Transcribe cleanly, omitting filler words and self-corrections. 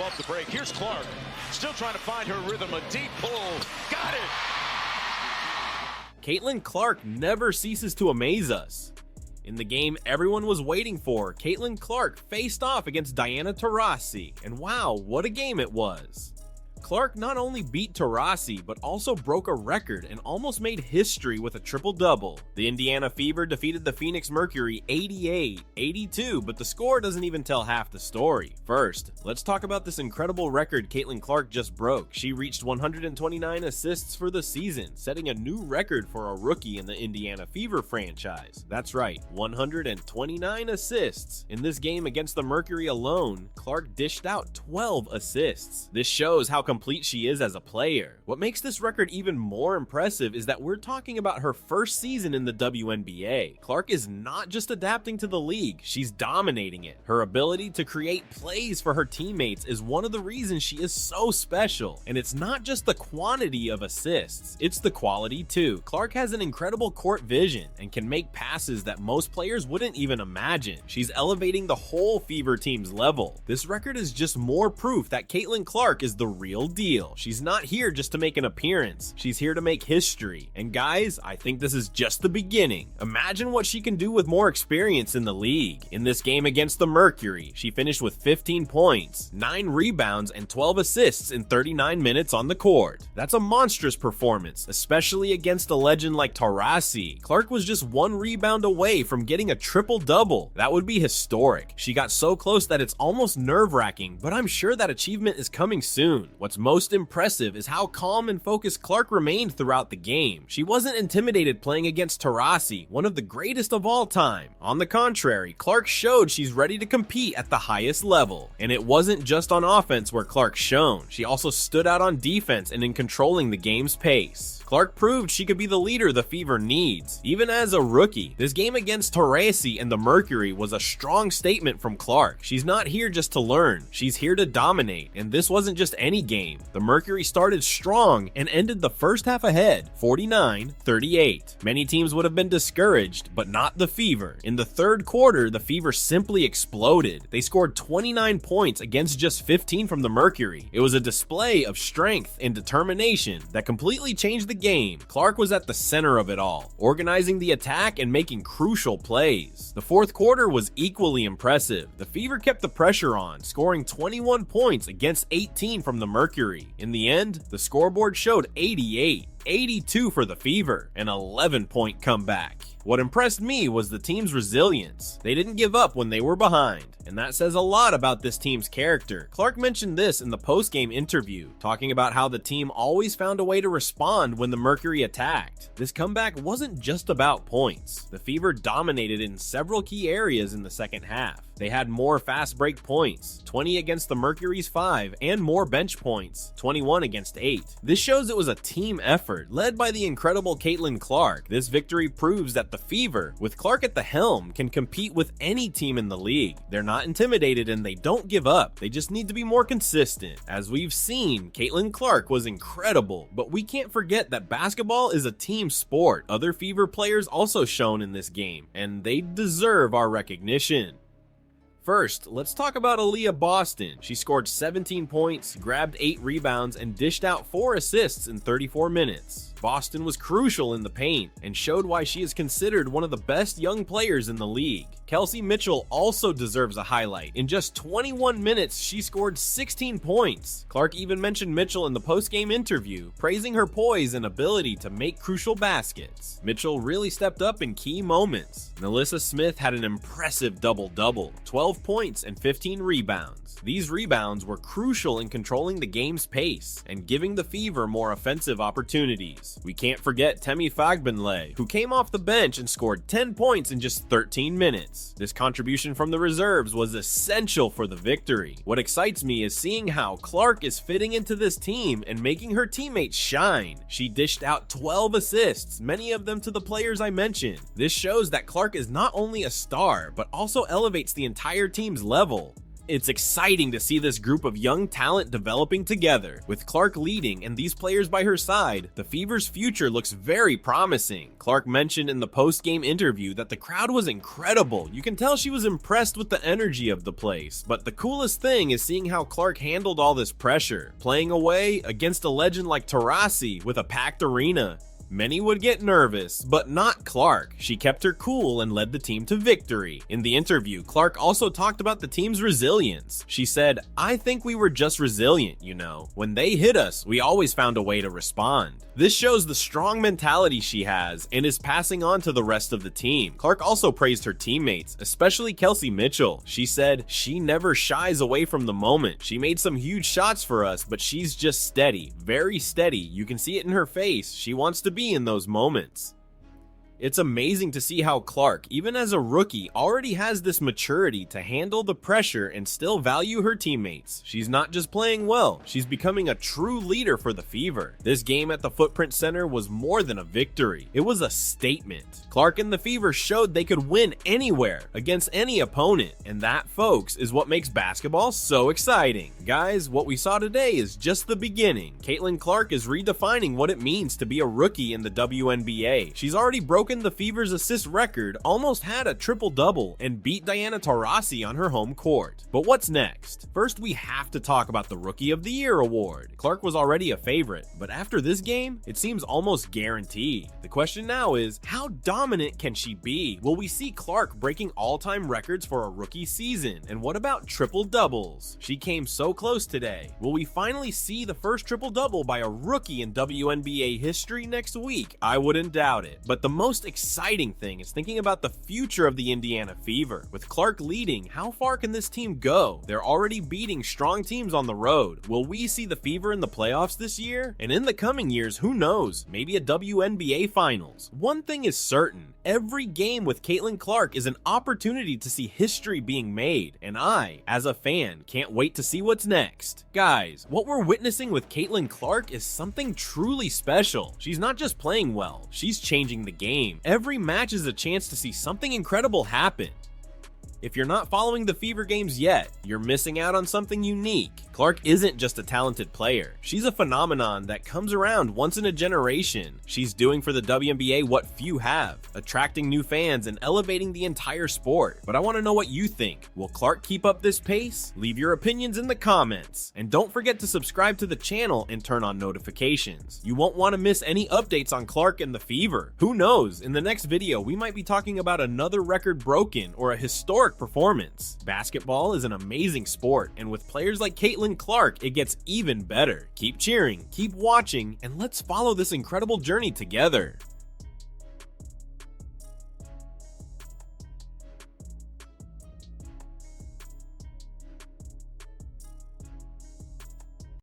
above the break. Here's Clark, still trying to find her rhythm. A deep pull. Got it. Caitlin Clark never ceases to amaze us. In the game everyone was waiting for, Caitlin Clark faced off against Diana Taurasi, and wow, what a game it was. Clark not only beat Taurasi, but also broke a record and almost made history with a triple-double. The Indiana Fever defeated the Phoenix Mercury 88-82, but the score doesn't even tell half the story. First, let's talk about this incredible record Caitlin Clark just broke. She reached 129 assists for the season, setting a new record for a rookie in the Indiana Fever franchise. That's right, 129 assists. In this game against the Mercury alone, Clark dished out 12 assists. This shows how complete she is as a player. What makes this record even more impressive is that we're talking about her first season in the WNBA. Clark is not just adapting to the league, she's dominating it. Her ability to create plays for her teammates is one of the reasons she is so special. And it's not just the quantity of assists, it's the quality too. Clark has an incredible court vision and can make passes that most players wouldn't even imagine. She's elevating the whole Fever team's level. This record is just more proof that Caitlin Clark is the real deal. She's not here just to make an appearance, she's here to make history. And guys, I think this is just the beginning. Imagine what she can do with more experience in the league. In this game against the Mercury, she finished with 15 points, 9 rebounds, and 12 assists in 39 minutes on the court. That's a monstrous performance, especially against a legend like Taurasi. Clark was just 1 rebound away from getting a triple-double. That would be historic. She got so close that it's almost nerve-wracking, but I'm sure that achievement is coming soon. What's most impressive is how calm and focused Clark remained throughout the game. She wasn't intimidated playing against Taurasi, one of the greatest of all time. On the contrary, Clark showed she's ready to compete at the highest level. And it wasn't just on offense where Clark shone. She also stood out on defense and in controlling the game's pace. Clark proved she could be the leader the Fever needs, even as a rookie. This game against Taurasi and the Mercury was a strong statement from Clark. She's not here just to learn, she's here to dominate, and this wasn't just any game. The Mercury started strong and ended the first half ahead, 49-38. Many teams would have been discouraged, but not the Fever. In the third quarter, the Fever simply exploded. They scored 29 points against just 15 from the Mercury. It was a display of strength and determination that completely changed the game. Clark was at the center of it all, organizing the attack and making crucial plays. The fourth quarter was equally impressive. The Fever kept the pressure on, scoring 21 points against 18 from the Mercury. In the end, the scoreboard showed 88-82 for the Fever, an 11-point comeback. What impressed me was the team's resilience. They didn't give up when they were behind, and that says a lot about this team's character. Clark mentioned this in the post-game interview, talking about how the team always found a way to respond when the Mercury attacked. This comeback wasn't just about points. The Fever dominated in several key areas in the second half. They had more fast break points, 20 against the Mercury's 5, and more bench points, 21 against 8. This shows it was a team effort, led by the incredible Caitlin Clark. This victory proves that the Fever, with Clark at the helm, can compete with any team in the league. They're not intimidated and they don't give up. They just need to be more consistent. As we've seen, Caitlin Clark was incredible, but we can't forget that basketball is a team sport. Other Fever players also shone in this game, and they deserve our recognition. First, let's talk about Aaliyah Boston. She scored 17 points, grabbed 8 rebounds, and dished out 4 assists in 34 minutes. Boston was crucial in the paint and showed why she is considered one of the best young players in the league. Kelsey Mitchell also deserves a highlight. In just 21 minutes, she scored 16 points. Clark even mentioned Mitchell in the post-game interview, praising her poise and ability to make crucial baskets. Mitchell really stepped up in key moments. Melissa Smith had an impressive double-double, 12 points and 15 rebounds. These rebounds were crucial in controlling the game's pace and giving the Fever more offensive opportunities. We can't forget Temi Fagbenle, who came off the bench and scored 10 points in just 13 minutes. This contribution from the reserves was essential for the victory. What excites me is seeing how Clark is fitting into this team and making her teammates shine. She dished out 12 assists, many of them to the players I mentioned. This shows that Clark is not only a star, but also elevates the entire team's level. It's exciting to see this group of young talent developing together. With Clark leading and these players by her side, the Fever's future looks very promising. Clark mentioned in the post-game interview that the crowd was incredible. You can tell she was impressed with the energy of the place. But the coolest thing is seeing how Clark handled all this pressure, playing away against a legend like Taurasi with a packed arena. Many would get nervous, but not Clark. She kept her cool and led the team to victory. In the interview, Clark also talked about the team's resilience. She said, "I think we were just resilient, you know. When they hit us, we always found a way to respond." This shows the strong mentality she has and is passing on to the rest of the team. Clark also praised her teammates, especially Kelsey Mitchell. She said, "She never shies away from the moment. She made some huge shots for us, but she's just steady, very steady. You can see it in her face. She wants to be in those moments." It's amazing to see how Clark, even as a rookie, already has this maturity to handle the pressure and still value her teammates. She's not just playing well, she's becoming a true leader for the Fever. This game at the Footprint Center was more than a victory. It was a statement. Clark and the Fever showed they could win anywhere, against any opponent, and that, folks, is what makes basketball so exciting. Guys, what we saw today is just the beginning. Caitlin Clark is redefining what it means to be a rookie in the WNBA. She's already broken the Fever's assist record, almost had a triple-double, and beat Diana Taurasi on her home court. But what's next? First, we have to talk about the Rookie of the Year award. Clark was already a favorite, but after this game, it seems almost guaranteed. The question now is, how dominant can she be? Will we see Clark breaking all-time records for a rookie season? And what about triple-doubles? She came so close today. Will we finally see the first triple-double by a rookie in WNBA history next week? I wouldn't doubt it. But the most exciting thing is thinking about the future of the Indiana Fever. With Clark leading, how far can this team go? They're already beating strong teams on the road. Will we see the Fever in the playoffs this year? And in the coming years, who knows? Maybe a WNBA Finals. One thing is certain, every game with Caitlin Clark is an opportunity to see history being made, and I, as a fan, can't wait to see what's next. Guys, what we're witnessing with Caitlin Clark is something truly special. She's not just playing well, she's changing the game. Every match is a chance to see something incredible happen. If you're not following the Fever games yet, you're missing out on something unique. Clark isn't just a talented player. She's a phenomenon that comes around once in a generation. She's doing for the WNBA what few have, attracting new fans and elevating the entire sport. But I want to know what you think. Will Clark keep up this pace? Leave your opinions in the comments. And don't forget to subscribe to the channel and turn on notifications. You won't want to miss any updates on Clark and the Fever. Who knows, in the next video we might be talking about another record broken or a historic performance. Basketball is an amazing sport, and with players like Caitlin Clark, it gets even better. Keep cheering, keep watching, and let's follow this incredible journey together.